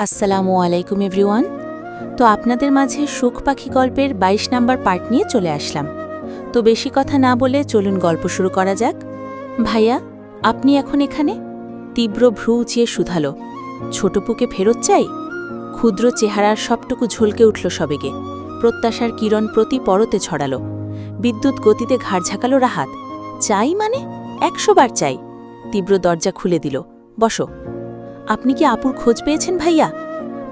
আসসালামু আলাইকুম এভরিওয়ান। তো আপনাদের মাঝে সুখ পাখি গল্পের ২২ নাম্বার পার্ট নিয়ে চলে আসলাম। তো বেশি কথা না বলে চলুন গল্প শুরু করা যাক। ভাইয়া, আপনি এখন এখানে? তীব্র ভ্রু উঁচিয়ে শুধালো। ছোটপুকে ফেরত চাই? ক্ষুদ্র চেহারার সবটুকু ঝলকে উঠল সবেগে। প্রত্যাশার কিরণ প্রতি পরতে ছড়ালো। বিদ্যুৎ গতিতে ঘাড় ঝাঁকালো রাহাত। চাই মানে? ১০০ বার চাই। তীব্র দরজা খুলে দিল। বসো। আপনি কি আপুর খোঁজ পেয়েছেন ভাইয়া?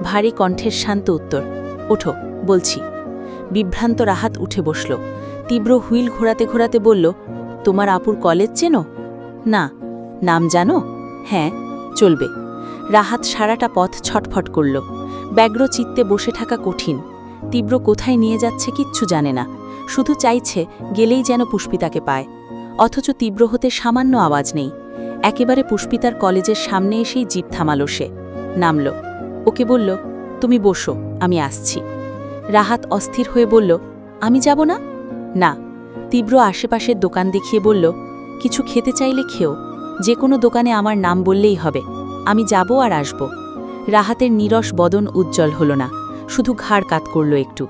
ভারী কণ্ঠের শান্ত উত্তর। ওঠো, বলছি। বিভ্রান্ত রাহাত উঠে বসল। তীব্র হুইল ঘোরাতে ঘোরাতে বলল, তোমার আপুর কলেজ চেনো? না। নাম জানো? হ্যাঁ, চলবে। রাহাত সারাটা পথ ছটফট করল। ব্যগ্র চিত্তে বসে থাকা কঠিন। তীব্র কোথায় নিয়ে যাচ্ছে কিচ্ছু জানে না, শুধু চাইছে গেলেই যেন পুষ্পিতাকে পায়। অথচ তীব্র হতে সামান্য আওয়াজ নেই। একেবারে পুষ্পিতার কলেজের সামনে এসেই জিপ থামালো সে। নামল। ওকে বলল, তুমি বসো, আমি আসছি। রাহাত অস্থির হয়ে বলল, আমি যাব না? না। তীব্র আশেপাশের দোকান দেখিয়ে বলল, কিছু খেতে চাইলে খেও, যে কোনো দোকানে আমার নাম বললেই হবে, আমি যাব আর আসব। রাহাতের নীরস বদন উজ্জ্বল হল না, শুধু ঘাড় কাত করল একটু।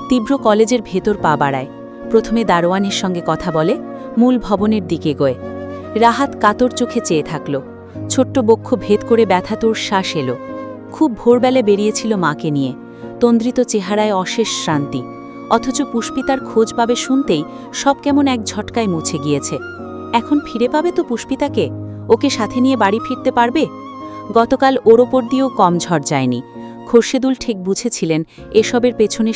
তীব্র কলেজের ভেতর পা বাড়ায়। প্রথমে দারোয়ানের সঙ্গে কথা বলে, মূল ভবনের দিকে গয়ে। রাহাত কাতর চোখে চেয়ে থাকল। ছোট্ট বক্ষ ভেদ করে ব্যথাতুর শ্বাস এলো। খুব ভোরবেলা বেরিয়েছিল মাকে নিয়ে, তন্দ্রিত চেহারায় অশেষ শান্তি। অথচ পুষ্পিতার খোঁজ পাবে শুনতেই সব কেমন এক ঝটকায় মুছে গিয়েছে। এখন ফিরে পাবে তো পুষ্পিতাকে? ওকে সাথে নিয়ে বাড়ি ফিরতে পারবে? গতকাল ওর ওপর দিয়েও কম ঝড় যায়নি। খোরশেদুল ঠিক বুঝেছিলেন এসবের পেছনে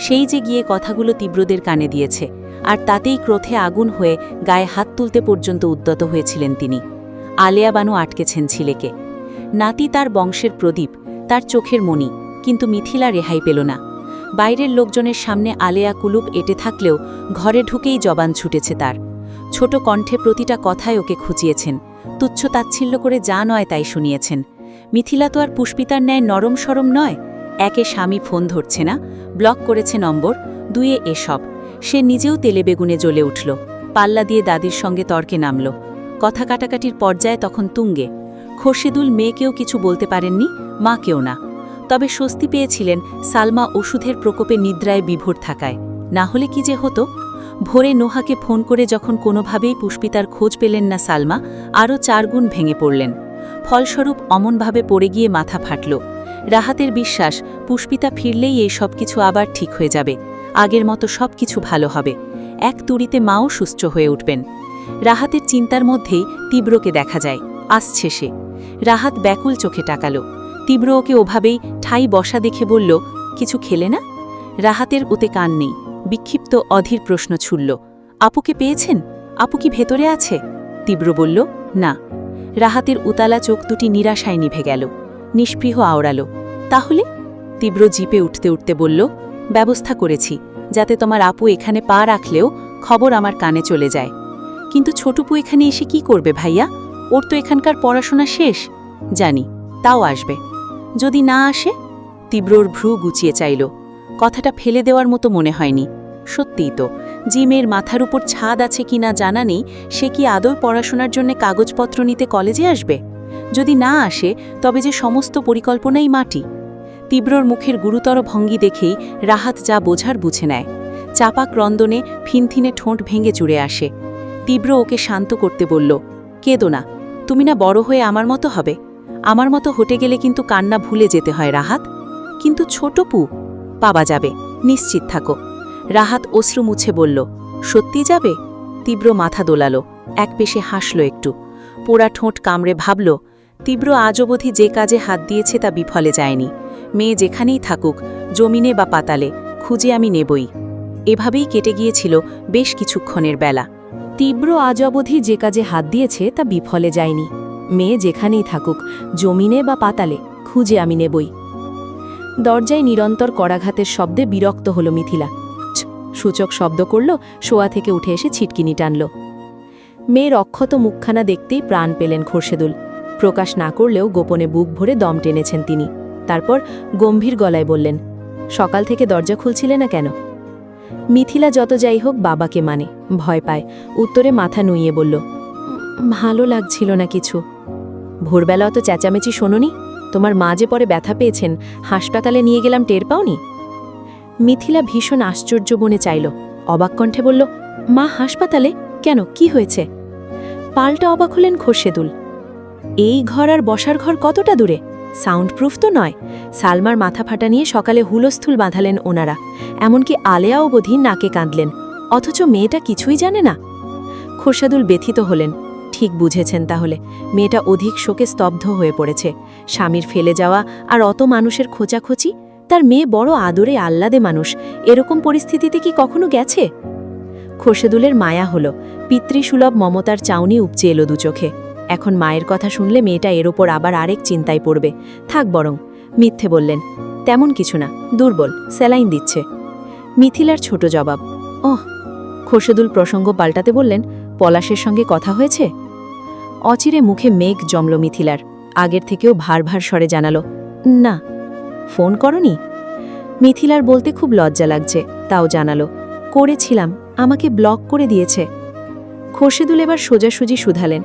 সেই যে গিয়ে কথাগুলো তীব্রদের কানে দিয়েছে, আর তাতেই ক্রোধে আগুন হয়ে গায়ে হাত তুলতে পর্যন্ত উদ্যত হয়েছিলেন তিনি। আলেয়া বানু আটকেছেন ছেলেকে। নাতি তার বংশের প্রদীপ, তার চোখের মণি, কিন্তু মিথিলা রেহাই পেল না। বাইরের লোকজনের সামনে আলেয়া কুলুপ এঁটে থাকলেও ঘরে ঢুকেই জবান ছুটেছে তার। ছোট কণ্ঠে প্রতিটা কথায় ওকে খুঁচিয়েছেন, তুচ্ছ তাচ্ছিল্য করে যা নয় তাই শুনিয়েছেন। মিথিলা তো আর পুষ্পিতার ন্যায় নরম সরম নয়। একে স্বামী ফোন ধরছে না, ব্লক করেছে নম্বর, দুয়ে এসব। সে নিজেও তেলে বেগুনে জ্বলে উঠল, পাল্লা দিয়ে দাদির সঙ্গে তর্কে নামল। কথা কাটাকাটির পর্যায়ে তখন তুঙ্গে। খোরশেদুল মেয়েকেও কিছু বলতে পারেননি, মাকেও না। তবে স্বস্তি পেয়েছিলেন সালমা ওষুধের প্রকোপে নিদ্রায় বিভোর থাকায়। না হলে কি যে হতো? ভোরে নোহাকে ফোন করে যখন কোনোভাবেই পুষ্পিতার খোঁজ পেলেন না সালমা, আরও 4 গুণ ভেঙে পড়লেন। ফলস্বরূপ অমনভাবে পড়ে গিয়ে মাথা ফাটল। রাহাতের বিশ্বাস পুষ্পিতা ফিরলেই এই সব কিছু আবার ঠিক হয়ে যাবে, আগের মতো সব কিছু ভালো হবে। এক তুড়িতে মাও সুস্থ হয়ে উঠবেন। রাহাতের চিন্তার মধ্যেই তীব্রকে দেখা যায়, আসছে সে। রাহাত ব্যাকুল চোখে তাকালো। তীব্র ওকে ওভাবেই ঠাই বসা দেখে বলল, কিছু খেলে না? রাহাতের ওতে কান নেই। বিক্ষিপ্ত অধীর প্রশ্ন ছুড়ল, আপুকে পেয়েছেন? আপু কি ভেতরে আছে? তীব্র বলল, না। রাহাতের উতালা চোখ দুটি নিরাশায় নিভে গেল। নিষ্পৃহ আওড়ালো, তাহলে? তীব্র জিপে উঠতে উঠতে বলল, ব্যবস্থা করেছি যাতে তোমার আপু এখানে পা রাখলেও খবর আমার কানে চলে যায়। কিন্তু ছোটপু এখানে এসে কি করবে ভাইয়া? ওর তো এখানকার পড়াশোনা শেষ। জানি, তাও আসবে। যদি না আসে? তীব্রর ভ্রু গুছিয়ে চাইল। কথাটা ফেলে দেওয়ার মতো মনে হয়নি। সত্যিই তো, জিমের মাথার উপর ছাদ আছে কিনা জানা নেই, সে কি আদৌ পড়াশোনার জন্য কাগজপত্র নিতে কলেজে আসবে? যদি না আসে তবে যে সমস্ত পরিকল্পনাই মাটি। তীব্রর মুখের গুরুতর ভঙ্গি দেখেই রাহাত যা বোঝার বুঝে নেয়। চাপা ক্রন্দনে ফিনথিনে ঠোঁট ভেঙে চুড়ে আসে। তীব্র ওকে শান্ত করতে বলল, কেঁদো না, তুমি না বড় হয়ে আমার মতো হবে। আমার মতো হটে গেলে কিন্তু কান্না ভুলে যেতে হয় রাহাত। কিন্তু ছোটপু? পাবা যাবে, নিশ্চিত থাকো। রাহাত অশ্রু মুছে বলল, সত্যি যাবে? তীব্র মাথা দোলালো, এক পেশে হাসল একটু। পোড়া ঠোঁট কামড়ে ভাবল, তীব্র আজ অবধি যে কাজে হাত দিয়েছে তা বিফলে যায়নি। মেয়ে যেখানেই থাকুক, জমিনে বা পাতালে, খুঁজে আমি নেবই। এভাবেই কেটে গিয়েছিল বেশ কিছুক্ষণের বেলা। তীব্র আজ অবধি যে কাজে হাত দিয়েছে তা বিফলে যায়নি। মেয়ে যেখানেই থাকুক, জমিনে বা পাতালে, খুঁজে আমি নেবই। দরজায় নিরন্তর করাঘাতের শব্দে বিরক্ত হল মিথিলা। সূচক শব্দ করল, শোয়া থেকে উঠে এসে ছিটকিনি টানল। মেয়ের অক্ষত মুখখানা দেখতেই প্রাণ পেলেন খোরশেদুল। প্রকাশ না করলেও গোপনে বুক ভরে দম টেনেছেন তিনি। তারপর গম্ভীর গলায় বললেন, সকাল থেকে দরজা খুলছিলে না কেন? মিথিলা যত যাই হোক বাবাকে মানে, ভয় পায়। উত্তরে মাথা নুইয়ে বলল, ভালো লাগছিল না কিছু। ভোরবেলা অত চেঁচামেচি শোনোনি? তোমার মা যে পরে ব্যথা পেয়েছেন, হাসপাতালে নিয়ে গেলাম, টের পাওনি? মিথিলা ভীষণ আশ্চর্য বনে চাইল, অবাক কণ্ঠে বলল, মা হাসপাতালে? কেন, কি হয়েছে? পাল্টা অবাক হলেন খোরশেদুল। এই ঘর আর বসার ঘর কতটা দূরে? সাউন্ড প্রুফ তো নয়। সালমার মাথা ফাটা নিয়ে সকালে হুলস্থুল বাঁধালেন ওনারা, এমনকি আলেয়া অবধি নাকে কাঁদলেন, অথচ মেয়েটা কিছুই জানে না। খোরশেদুল ব্যথিত হলেন। ঠিক বুঝেছেন তাহলে, মেয়েটা অধিক শোকে স্তব্ধ হয়ে পড়েছে। স্বামীর ফেলে যাওয়া আর অত মানুষের খোঁচাখোঁচি, তার মেয়ে বড় আদরে আহ্লাদে মানুষ, এরকম পরিস্থিতিতে কি কখনো গেছে? খোরশেদুলের মায়া হলো, পিতৃসুলভ মমতার চাউনি উপচে এলো দু চোখে। এখন মায়ের কথা শুনলে মেয়েটা এর ওপর আবার আরেক চিন্তায় পড়বে। থাক বরং। মিথ্যে বললেন, তেমন কিছু না, দুর্বল, স্যালাইন দিচ্ছে। মিথিলার ছোট জবাব, ওহ। খোরশেদুল প্রসঙ্গ পাল্টাতে বললেন, পলাশের সঙ্গে কথা হয়েছে? অচিরে মুখে মেঘ জমল মিথিলার, আগের থেকেও ভার ভার স্বরে জানালো, না। ফোন করনি? মিথিলার বলতে খুব লজ্জা লাগছে, তাও জানালো, করেছিলাম, আমাকে ব্লক করে দিয়েছে। খোরশেদুল এবার সোজাসুজি শুধালেন,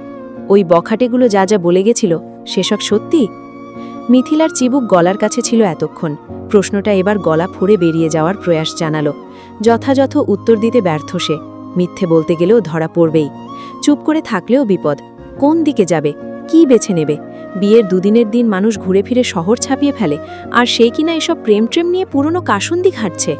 ওই বখাটেগুলো যা যা বলে গেছিল সেসব সত্যি? মিথিলার চিবুক গলার কাছে ছিল এতক্ষণ, প্রশ্নটা এবার গলা ফুঁড়ে বেরিয়ে যাওয়ার প্রয়াস জানালো। যথাযথ উত্তর দিতে ব্যর্থ সে, মিথ্যে বলতে গেলেও ধরা পড়বেই। চুপ করে থাকলেও বিপদ, কোন দিকে যাবে, কি বেছে নেবে? বিয়ের দুদিনের দিন মানুষ ঘুরে ফিরে শহর ছাপিয়ে ফেলে, আর সেই কিনা এসব প্রেম ট্রেম নিয়ে পুরনো কাসুন্দি ঘাটছে।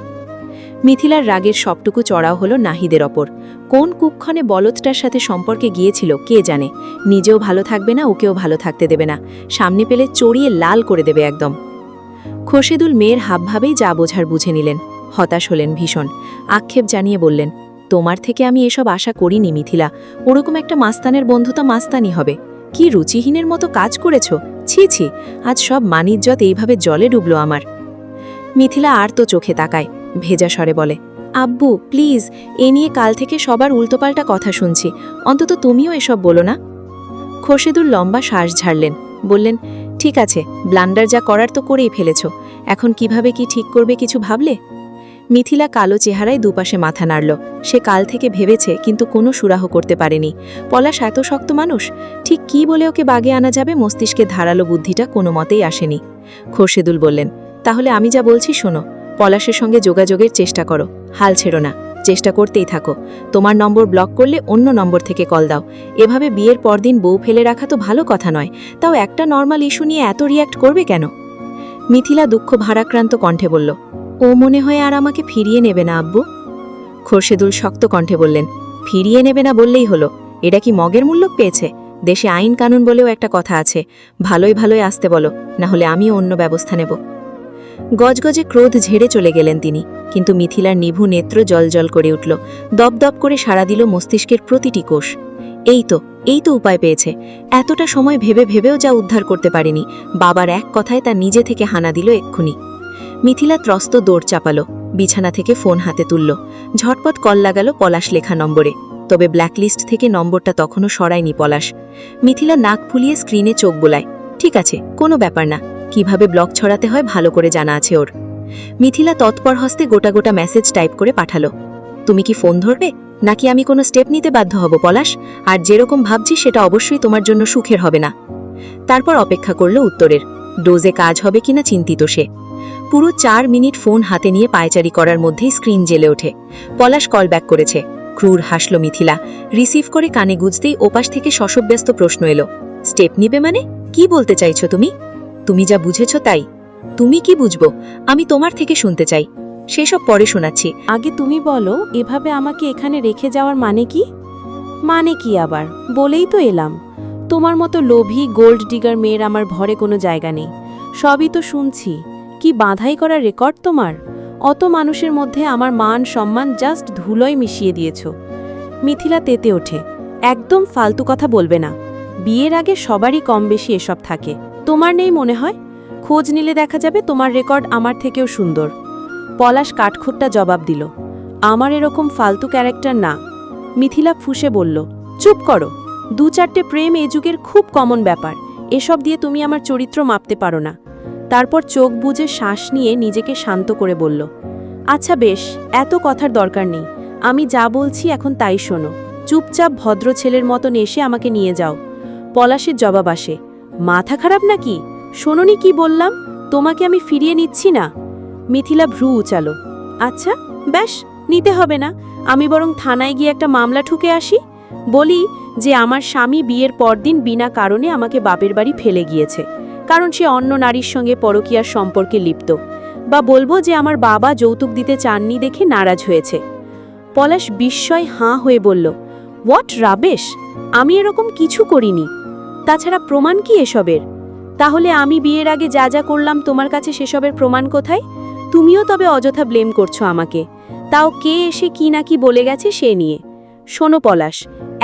মিথিলার রাগের সবটুকু চড়াও হলো নাহিদের ওপর। কোন কুক্ষণে বলদটার সাথে সম্পর্কে গিয়েছিল কে জানে, নিজেও ভালো থাকবে না, ওকেও ভালো থাকতে দেবে না, সামনে পেলে চড়িয়ে লাল করে দেবে একদম। খোরশেদুল মেয়ের হাবভাবেই যা বোঝার বুঝে নিলেন, হতাশ হলেন ভীষণ, আক্ষেপ জানিয়ে বললেন, তোমার থেকে আমি এসব আশা করিনি মিথিলা, ওরকম একটা মাস্তানের বন্ধুতা মাস্তানি হবে। কি রুচিহীনের মতো কাজ করেছ, ছি ছি, আজ সব মানিজ্জত এইভাবে জলে ডুবলো আমার। মিথিলা আর তো চোখে তাকায়, ভেজা স্বরে বলে, আব্বু প্লিজ, এ নিয়ে কাল থেকে সবার উল্টোপাল্টা কথা শুনছি, অন্তত তুমিও এসব বলো না। খোরশেদুল লম্বা শ্বাস ঝাড়লেন, বললেন, ঠিক আছে, ব্লান্ডার যা করার তো করেই ফেলেছ, এখন কিভাবে কি ঠিক করবে কিছু ভাবলে? মিথিলা কালো চেহারায় দুপাশে মাথা নাড়ল। সে কাল থেকে ভেবেছে, কিন্তু কোনো সুরাহ করতে পারেনি। পলাশ এত শক্ত মানুষ, ঠিক কি বলে ওকে বাগে আনা যাবে মস্তিষ্কে ধারালো বুদ্ধিটা কোনো মতেই আসেনি। খোরশেদুল বললেন, তাহলে আমি যা বলছি শোনো, পলাশের সঙ্গে যোগাযোগের চেষ্টা করো, হাল ছেড়ো না, চেষ্টা করতেই থাকো। তোমার নম্বর ব্লক করলে অন্য নম্বর থেকে কল দাও। এভাবে বিয়ের পরদিন বউ ফেলে রাখা তো ভালো কথা নয়, তাও একটা নর্মাল ইস্যু নিয়ে এত রিয়্যাক্ট করবে কেন? মিথিলা দুঃখ ভারাক্রান্ত কণ্ঠে বলল, ও মনে হয় আর আমাকে ফিরিয়ে নেবে না আব্বু। খোরশেদুল শক্ত কণ্ঠে বললেন, ফিরিয়ে নেবে না বললেই হলো, এটা কি মগের মূল্য পেয়েছে? দেশে আইন কানুন বলেও একটা কথা আছে, ভালোই ভালোই আসতে বলো, না হলে আমিও অন্য ব্যবস্থা নেব। গজগজে ক্রোধ ঝেড়ে চলে গেলেন তিনি, কিন্তু মিথিলার নিভু নেত্র জলজল করে উঠল, দপদপ করে সাড়া দিল মস্তিষ্কের প্রতিটি কোষ। এই তো উপায় পেয়েছে। এতটা সময় ভেবে ভেবেও যা উদ্ধার করতে পারেনি, বাবার এক কথায় তা নিজে থেকে হানা দিল এক্ষুনি। মিথিলা ত্রস্ত দৌড় চাপালো, বিছানা থেকে ফোন হাতে তুলল, ঝটপট কল লাগালো পলাশ লেখা নম্বরে। তবে ব্ল্যাকলিস্ট থেকে নম্বরটা তখনও সরায়নি পলাশ। মিথিলা নাক ফুলিয়ে স্ক্রিনে চোখ বোলায়, ঠিক আছে, কোনো ব্যাপার না, কিভাবে ব্লক ছড়াতে হয় ভালো করে জানা আছে ওর। মিথিলা তৎপর হস্তে গোটা গোটা মেসেজ টাইপ করে পাঠালো, তুমি কি ফোন ধরবে, নাকি আমি কোনো স্টেপ নিতে বাধ্য হব পলাশ? আর যেরকম ভাবছি সেটা অবশ্যই তোমার জন্য সুখের হবে না। তারপর অপেক্ষা করল উত্তরের। ডোজে কাজ হবে কিনা চিন্তিত সে। পুরো 4 মিনিট ফোন হাতে নিয়ে পায়চারি করার মধ্যেই স্ক্রিন জ্বেলে ওঠে। পলাশ কল ব্যাক করেছে। ক্রূর হাসল মিথিলা। রিসিভ করে কানে গুজতেই ওপাশ থেকে শশব্যস্ত প্রশ্ন এলো, স্টেপ নিবে মানে? কি বলতে চাইছো তুমি? তুমি যা বুঝেছ তাই। তুমি কি বুঝবো? আমি তোমার থেকে শুনতে চাই। সেসব পরে শোনাচ্ছি, আগে তুমি বলো, এভাবে আমাকে এখানে রেখে যাওয়ার মানে কি? মানে কি আবার, বলেই তো এলাম। তোমার মতো লোভী গোল্ড ডিগার মেয়ের আমার ঘরে কোনো জায়গা নেই। সবই তো শুনছি। কি বাঁধাই করা রেকর্ড তোমার! অত মানুষের মধ্যে আমার মান সম্মান জাস্ট ধুলোয় মিশিয়ে দিয়েছ। মিথিলা তেতে ওঠে, একদম ফালতু কথা বলবে না। বিয়ের আগে সবারই কম বেশি এসব থাকে, তোমার নেই মনে হয়? খোঁজ নিলে দেখা যাবে তোমার রেকর্ড আমার থেকেও সুন্দর। পলাশ কাঠখোট্টা জবাব দিল, আমার এরকম ফালতু ক্যারেক্টার না। মিথিলা ফুঁসে বলল, চুপ করো। 2-4টে প্রেম এ যুগের খুব কমন ব্যাপার, এসব দিয়ে তুমি আমার চরিত্র মাপতে পারো না। তারপর চোখ বুজে শ্বাস নিয়ে নিজেকে শান্ত করে বলল, আচ্ছা বেশ, এত কথার দরকার নেই। আমি যা বলছি এখন তাই শোনো। চুপচাপ ভদ্র ছেলের মতন এসে আমাকে নিয়ে যাও। পলাশের জবাব আসে, মাথা খারাপ নাকি? শোনোনি কি বললাম, তোমাকে আমি ফিরিয়ে নিচ্ছি না। মিথিলা ভ্রু উচালো। আচ্ছা বেশ, নিতে হবে না, আমি বরং থানায় গিয়ে একটা মামলা ঠুকে আসি। বলি যে আমার স্বামী বিয়ের পরদিন বিনা কারণে আমাকে বাপের বাড়ি ফেলে গিয়েছে, কারণ সে অন্য নারীর সঙ্গে পরকীয়ার সম্পর্কে লিপ্ত। বা বলবো যে আমার বাবা যৌতুক দিতে চাননি দেখে নারাজ হয়েছে। পলাশ বিস্ময় হাঁ হয়ে বলল, হোয়াট রাবেশ, আমি এরকম কিছু করিনি। তাছাড়া প্রমাণ কি এসবের? তাহলে আমি বিয়ের আগে যা যা করলাম তোমার কাছে সেসবের প্রমাণ কোথায়? তুমিও তবে অযথা ব্লেম করছো আমাকে, তাও কে এসে কি না কি বলে গেছে সে নিয়ে। শোনো পলাশ,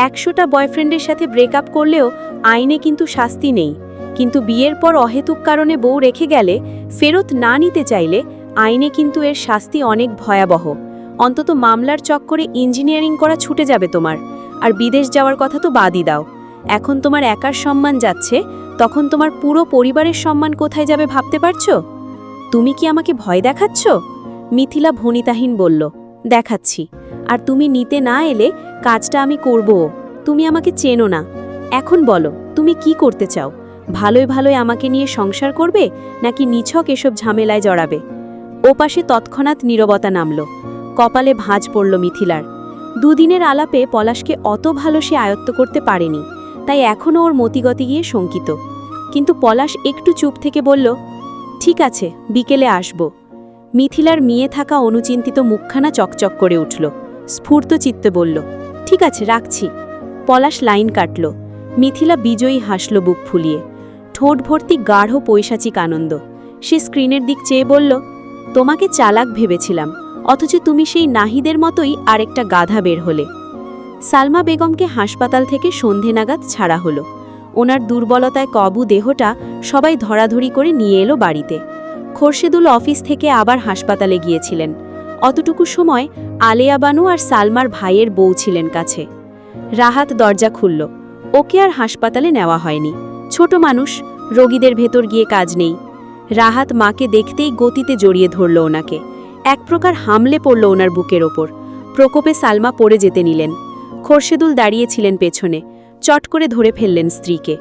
100টা বয়ফ্রেন্ডের সাথে ব্রেকআপ করলেও আইনে কিন্তু শাস্তি নেই, কিন্তু বিয়ের পর অহেতুক কারণে বউ রেখে গেলে, ফেরত না নিতে চাইলে আইনে কিন্তু এর শাস্তি অনেক ভয়াবহ। অন্তত মামলার চক্করে ইঞ্জিনিয়ারিং করা ছুটে যাবে তোমার, আর বিদেশ যাওয়ার কথা তো বাদই দাও। এখন তোমার একার সম্মান যাচ্ছে, তখন তোমার পুরো পরিবারের সম্মান কোথায় যাবে ভাবতে পারছো? তুমি কি আমাকে ভয় দেখাচ্ছ? মিথিলা ভনিতাহীন বলল, দেখাচ্ছি। আর তুমি নিতে না এলে কাজটা আমি করবও। তুমি আমাকে চেনো না। এখন বলো, তুমি কি করতে চাও? ভালোই ভালোই আমাকে নিয়ে সংসার করবে, নাকি নিছক এসব ঝামেলায় জড়াবে? ওপাশে তৎক্ষণাৎ নীরবতা নামল। কপালে ভাঁজ পড়ল মিথিলার। দুদিনের আলাপে পলাশকে অত ভালো সে আয়ত্ত করতে পারেনি, তাই এখনও ওর মতিগতি গিয়ে শঙ্কিত। কিন্তু পলাশ একটু চুপ থেকে বলল, ঠিক আছে, বিকেলে আসব। মিথিলার মিয়ে থাকা অনুচিন্তিত মুখখানা চকচক করে উঠল। স্ফূর্ত চিত্তে বলল, ঠিক আছে, রাখছি। পলাশ লাইন কাটল। মিথিলা বিজয়ী হাসল বুক ফুলিয়ে। ঠোঁট ভর্তি গাঢ় পৈশাচিক আনন্দ। সে স্ক্রিনের দিক চেয়ে বলল, তোমাকে চালাক ভেবেছিলাম, অথচ তুমি সেই নাহিদের মতোই আরেকটা গাধা বের হলে। সালমা বেগমকে হাসপাতাল থেকে সন্ধে নাগাদ ছাড়া হলো। ওনার দুর্বলতায় কবু দেহটা সবাই ধরাধরি করে নিয়ে এলো বাড়িতে। খোরশেদুল অফিস থেকে আবার হাসপাতালে গিয়েছিলেন। অতটুকু সময় আলেয়া বানু আর সালমার ভাইয়ের বউ ছিলেন কাছে। রাহাত দরজা খুলল। ওকে আর হাসপাতালে নেওয়া হয়নি। ছোট মানুষ, রোগীদের ভেতর গিয়ে কাজ নেই। রাহাত মাকে দেখতেই গতিতে জড়িয়ে ধরল ওনাকে। এক প্রকার হামলে পড়ল ওনার বুকের ওপর। প্রকোপে সালমা পড়ে যেতে নিলেন। খোরশেদুল দাঁড়িয়েছিলেন পেছনে, চট করে ধরে ফেললেন স্ত্রীকে।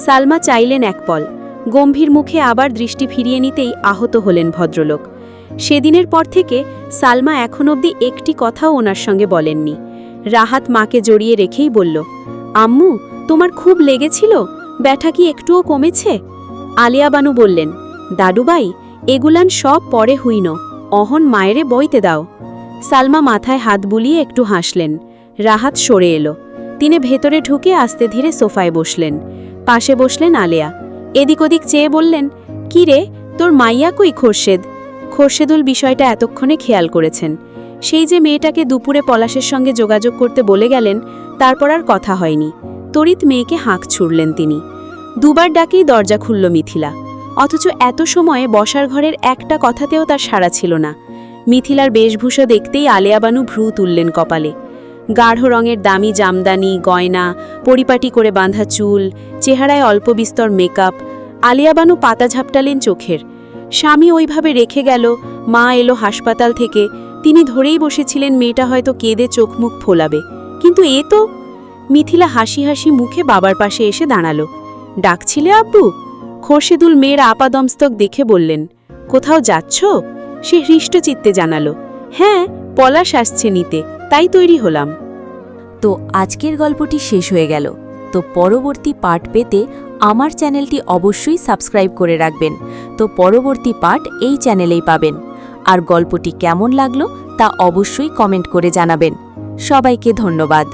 সালমা চাইলেন এক পল, গম্ভীর মুখে আবার দৃষ্টি ফিরিয়ে নিতেই আহত হলেন ভদ্রলোক। সেদিনের পর থেকে সালমা এখন অবধি একটি কথাও ওনার সঙ্গে বলেননি। রাহাত মাকে জড়িয়ে রেখেই বলল, আম্মু, তোমার খুব লেগেছিল, ব্যথা কি একটুও কমেছে? আলিয়া বানু বললেন, দাদুবাই, এগুলান সব পরে হইন, অহন মায়েরে বইতে দাও। সালমা মাথায় হাত বুলিয়ে একটু হাসলেন। রাহাত সরে এলো। তিনি ভেতরে ঢুকে আস্তে ধীরে সোফায় বসলেন। পাশে বসলেন আলেয়া। এদিক ওদিক চেয়ে বললেন, কি রে, তোর মাইয়া কই খোরশেদ? খোরশেদুল বিষয়টা এতক্ষণে খেয়াল করেছেন। সেই যে মেয়েটাকে দুপুরে পলাশের সঙ্গে যোগাযোগ করতে বলে গেলেন, তারপর আর কথা হয়নি। তড়িৎ মেয়েকে হাঁক ছুড়লেন তিনি। দুবার ডাকেই দরজা খুলল মিথিলা, অথচ এত সময়ে বসার ঘরের একটা কথাতেও তার সাড়া ছিল না। মিথিলার বেশভূষা দেখতেই আলেয়া বানু ভ্রু তুললেন কপালে। গাঢ় রঙের দামি জামদানি, গয়না, পরিপাটি করে বাঁধা চুল, চেহারায় অল্প বিস্তর মেকআপ। আলিয়া বানু পাতা ঝাপটালেন চোখের। স্বামী ওইভাবে রেখে গেল, মা এলো হাসপাতাল থেকে, তিনি ধরেই বসেছিলেন মেয়েটা হয়তো কেঁদে চোখ মুখ ফোলাবে, কিন্তু এ তো। মিথিলা হাসি হাসি মুখে বাবার পাশে এসে দাঁড়ালো। ডাকছিলে আব্বু? খোরশেদুল মেয়ের আপাদমস্তক দেখে বললেন, কোথাও যাচ্ছ? সে হৃষ্টচিত্তে জানালো, হ্যাঁ, পলাশ আসছে নিতে, তাই তৈরি হলাম। তো আজকের গল্পটি শেষ হয়ে গেল। তো পরবর্তী পার্ট পেতে আমার চ্যানেলটি অবশ্যই সাবস্ক্রাইব করে রাখবেন। তো পরবর্তী পার্ট এই চ্যানেলেই পাবেন। আর গল্পটি কেমন লাগলো তা অবশ্যই কমেন্ট করে জানাবেন। সবাইকে ধন্যবাদ।